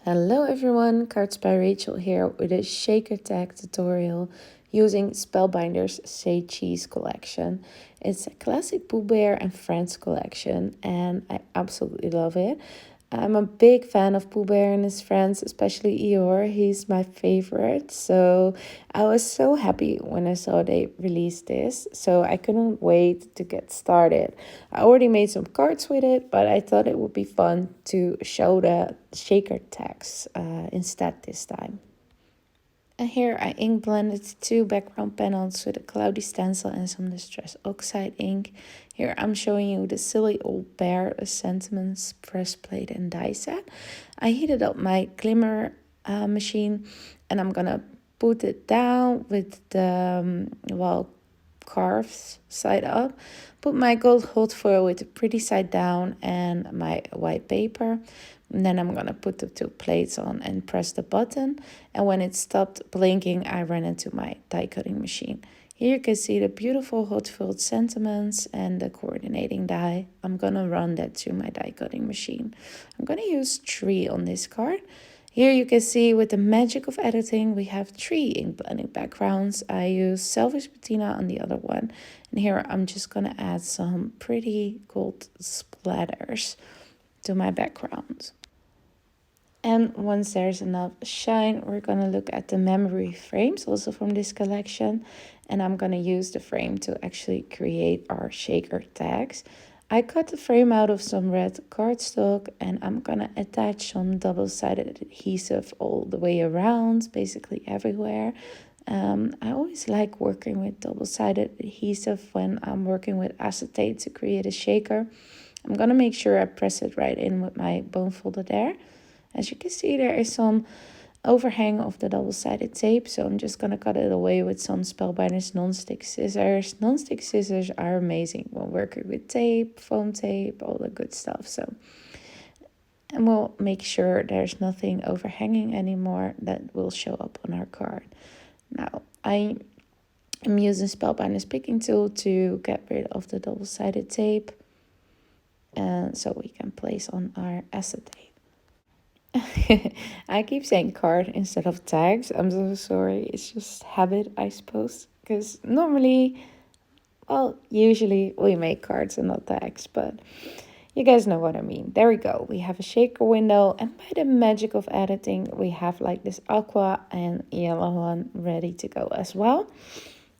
Hello everyone, Cards by Rachel here with a shaker tag tutorial using Spellbinder's Say Cheese collection. It's a classic Pooh Bear and Friends collection and I absolutely love it. I'm a big fan of Pooh Bear and his friends, especially Eeyore. He's my favorite. So I was so happy when I saw they released this. So I couldn't wait to get started. I already made some cards with it, but I thought it would be fun to show the shaker tags instead this time. And here I ink blended two background panels with a cloudy stencil and some distress oxide ink. Here I'm showing you the silly old bear, a sentiments press plate and die set. I heated up my glimmer machine and I'm gonna put it down with the carved side up. Put my gold hot foil with the pretty side down and my white paper. And then I'm gonna put the two plates on and press the button. And when it stopped blinking, I ran into my die cutting machine. Here you can see the beautiful hot filled sentiments and the coordinating die. I'm gonna run that through my die cutting machine. I'm gonna use 3 on this card. Here you can see with the magic of editing, we have 3 ink blending backgrounds. I use Selfish Patina on the other one. And here I'm just gonna add some pretty gold splatters to my background. And once there's enough shine, we're going to look at the memory frames also from this collection. And I'm going to use the frame to actually create our shaker tags. I cut the frame out of some red cardstock and I'm going to attach some double-sided adhesive all the way around, basically everywhere. I always like working with double-sided adhesive when I'm working with acetate to create a shaker. I'm going to make sure I press it right in with my bone folder there. As you can see, there is some overhang of the double-sided tape, so I'm just going to cut it away with some Spellbinders non-stick scissors. Non-stick scissors are amazing when working with tape, foam tape, all the good stuff. And we'll make sure there's nothing overhanging anymore that will show up on our card. Now, I am using Spellbinders picking tool to get rid of the double-sided tape, and so we can place on our acetate. I keep saying card instead of tags. I'm so sorry. It's just habit, I suppose. Because normally, usually we make cards and not tags, but you guys know what I mean. There we go. We have a shaker window, and by the magic of editing, we have like this aqua and yellow one ready to go as well.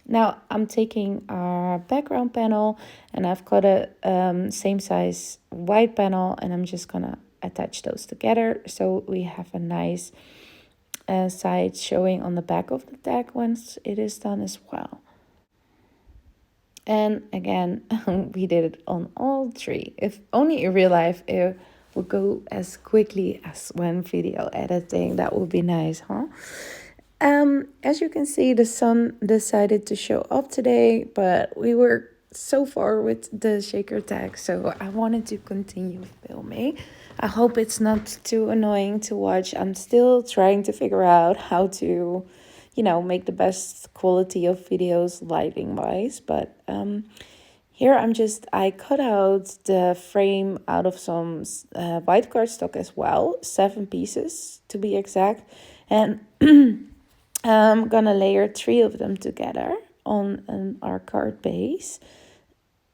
Now I'm taking our background panel and I've got a same size white panel and I'm just gonna attach those together so we have a nice side showing on the back of the tag once it is done as well. And again, we did it on all 3. If only in real life it would go as quickly as when video editing, that would be nice, huh? As you can see, the sun decided to show up today, but we were so far with the shaker tag, so I wanted to continue filming. I hope it's not too annoying to watch. I'm still trying to figure out how to, make the best quality of videos lighting wise, but here I cut out the frame out of some white cardstock as well, 7 pieces to be exact, and I'm gonna layer 3 of them together on our card base.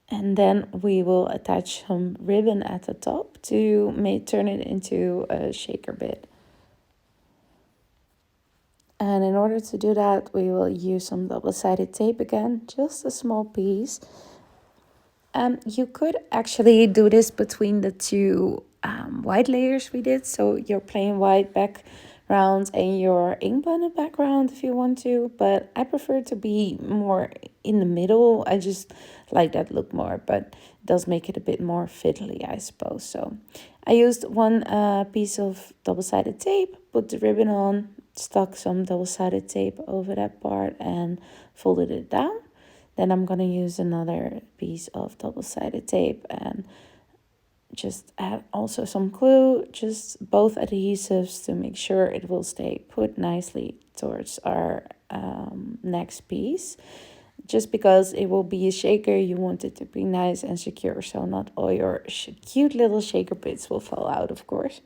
And then we will attach some ribbon at the top to turn it into a shaker bit. And in order to do that, we will use some double-sided tape again, just a small piece. You could actually do this between the 2 white layers we did. So your plain white background and your ink blended background if you want to. But I prefer to be more in the middle. I just like that look more, but it does make it a bit more fiddly, I suppose. So I used 1 piece of double-sided tape, put the ribbon on, stuck some double-sided tape over that part and folded it down. Then I'm going to use another piece of double-sided tape and just add also some glue, just both adhesives to make sure it will stay put nicely towards our next piece. Just because it will be a shaker, you want it to be nice and secure, so not all your cute little shaker bits will fall out, of course.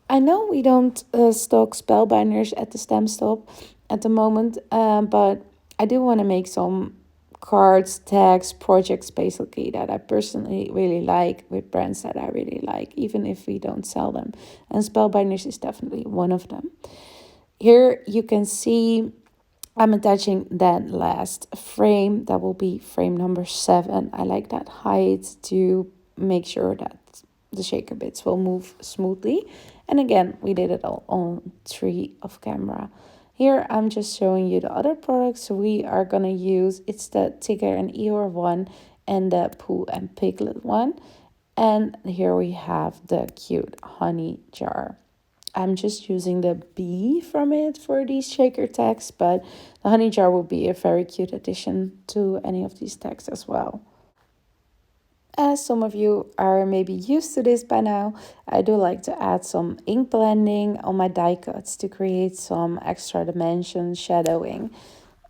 I know we don't stock spellbinders at the stem stop at the moment, but I do want to make some cards, tags, projects basically that I personally really like with brands that I really like, even if we don't sell them. And spellbinders is definitely one of them. Here you can see I'm attaching that last frame. That will be frame number 7. I like that height to make sure that the shaker bits will move smoothly. And again, we did it all on 3 off camera. Here I'm just showing you the other products we are going to use. It's the Tigger and Eeyore one and the Pooh and Piglet one. And here we have the cute honey jar. I'm just using the bee from it for these shaker tags, but the honey jar will be a very cute addition to any of these tags as well. As some of you are maybe used to this by now, I do like to add some ink blending on my die cuts to create some extra dimension shadowing.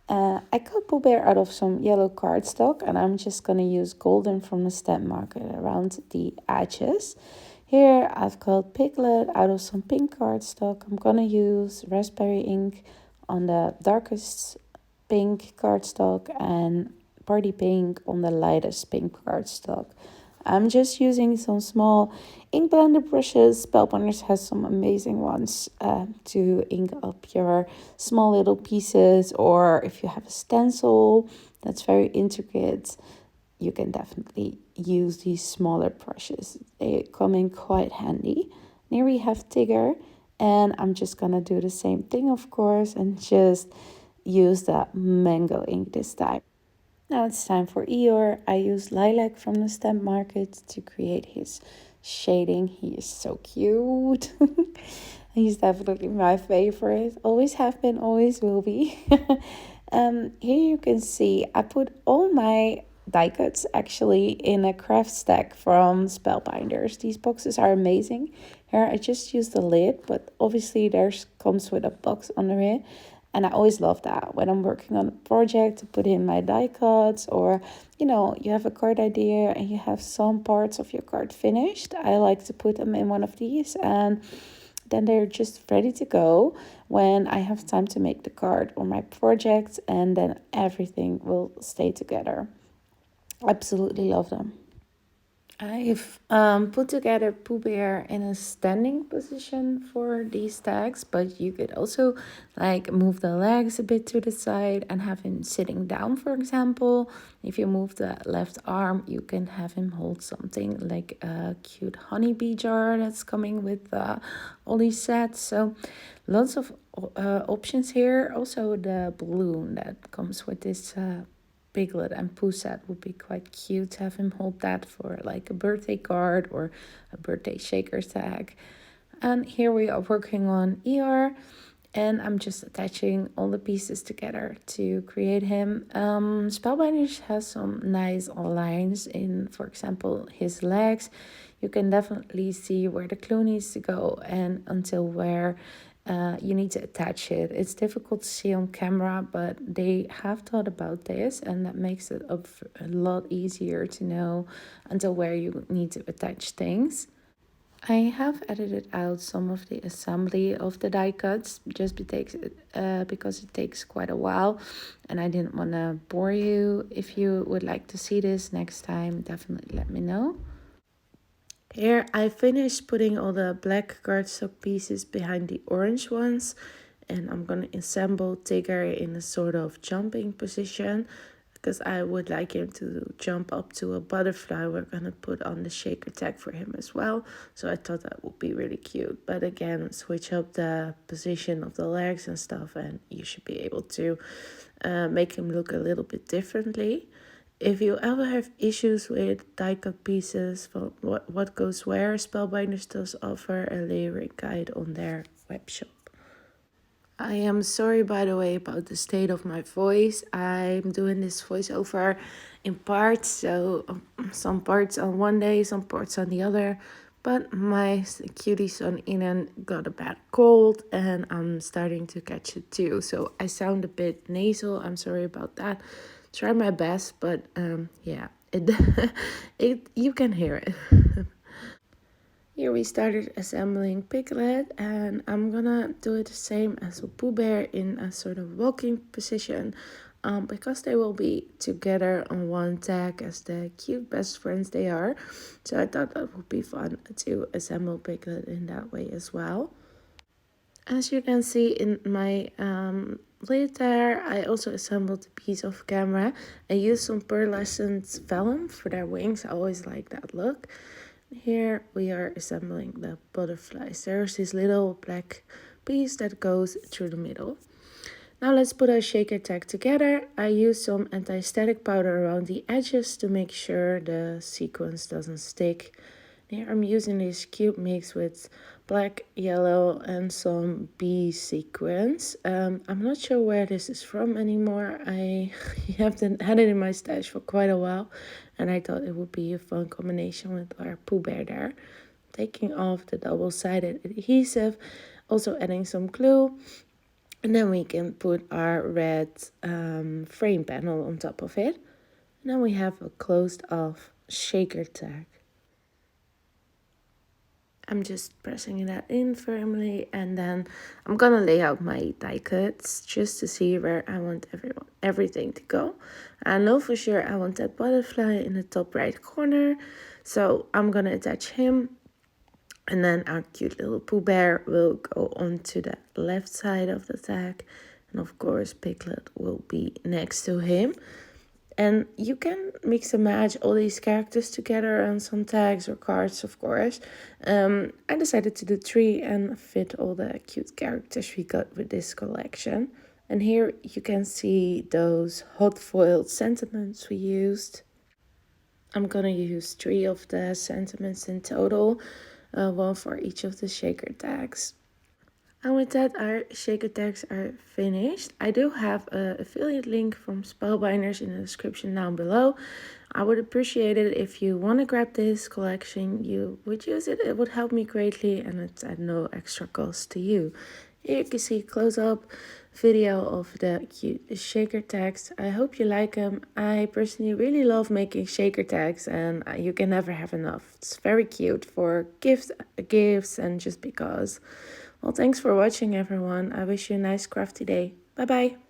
I cut Pooh Bear out of some yellow cardstock, and I'm just going to use golden from the stamp marker around the edges. Here I've cut Piglet out of some pink cardstock. I'm going to use raspberry ink on the darkest pink cardstock and party pink on the lightest pink cardstock. I'm just using some small ink blender brushes. Spellbinders has some amazing ones to ink up your small little pieces, or if you have a stencil that's very intricate, you can definitely use these smaller brushes. They come in quite handy. Here we have Tigger, and I'm just gonna do the same thing, of course, and just use that mango ink this time. Now it's time for Eeyore. I use Lilac from the stamp market to create his shading. He is so cute. He's definitely my favorite. Always have been, always will be. Here you can see I put all my die cuts actually in a craft stack from Spellbinders. These boxes are amazing. Here I just used the lid, but obviously there's comes with a box under it. And I always love that when I'm working on a project to put in my die cuts, or you have a card idea and you have some parts of your card finished. I like to put them in one of these, and then they're just ready to go when I have time to make the card or my project, and then everything will stay together. Absolutely love them. I've put together Pooh Bear in a standing position for these tags, but you could also like move the legs a bit to the side and have him sitting down, for example. If you move the left arm, you can have him hold something like a cute honeybee jar that's coming with all these sets. So lots of options here. Also the balloon that comes with this Piglet and Pooh set would be quite cute to have him hold that for like a birthday card or a birthday shaker tag. And here we are working on Eeyore, and I'm just attaching all the pieces together to create him. Spellbinders has some nice lines in, for example, his legs. You can definitely see where the clue needs to go and until where you need to attach it. It's difficult to see on camera, but they have thought about this, and that makes it a lot easier to know until where you need to attach things. I have edited out some of the assembly of the die cuts because it takes quite a while, and I didn't want to bore you. If you would like to see this next time, definitely let me know. Here I finished putting all the black cardstock pieces behind the orange ones, and I'm gonna assemble Tigger in a sort of jumping position because I would like him to jump up to a butterfly we're gonna put on the shaker tag for him as well. So I thought that would be really cute. But again, switch up the position of the legs and stuff, and you should be able to make him look a little bit differently. If you ever have issues with die cut pieces, what goes where, Spellbinders does offer a layering guide on their web shop. I am sorry, by the way, about the state of my voice. I'm doing this voiceover in parts, so some parts on one day, some parts on the other. But my cutie son Inan got a bad cold, and I'm starting to catch it too. So I sound a bit nasal. I'm sorry about that. Try my best, but yeah, it you can hear it. Here we started assembling Piglet, and I'm gonna do it the same as a Pooh Bear in a sort of walking position, because they will be together on one tag as the cute best friends they are. So I thought that would be fun to assemble Piglet in that way as well. As you can see in my lid there, I also assembled a piece of camera. I used some pearlescent vellum for their wings. I always like that look. Here we are assembling the butterflies. There's this little black piece that goes through the middle. Now let's put our shaker tag together. I use some anti-static powder around the edges to make sure the sequence doesn't stick. Here I'm using this cute mix with black, yellow and some bee sequins. I'm not sure where this is from anymore. I haven't had it in my stash for quite a while, and I thought it would be a fun combination with our Pooh Bear there. Taking off the double-sided adhesive, also adding some glue, and then we can put our red frame panel on top of it. And then we have a closed off shaker tag. I'm just pressing that in firmly, and then I'm gonna lay out my die cuts just to see where I want everything to go. I know for sure I want that butterfly in the top right corner, so I'm gonna attach him. And then our cute little Pooh Bear will go onto the left side of the tag. And of course, Piglet will be next to him. And you can mix and match all these characters together on some tags or cards, of course. I decided to do 3 and fit all the cute characters we got with this collection. And here you can see those hot foiled sentiments we used. I'm gonna use 3 of the sentiments in total. One for each of the shaker tags. And with that, our shaker tags are finished. I do have an affiliate link from Spellbinders in the description down below. I would appreciate it if you want to grab this collection, you would use it. It would help me greatly, and it's at no extra cost to you. Here you can see a close-up video of the cute shaker tags. I hope you like them. I personally really love making shaker tags, and you can never have enough. It's very cute for gifts and just because. Well, thanks for watching everyone. I wish you a nice crafty day. Bye bye.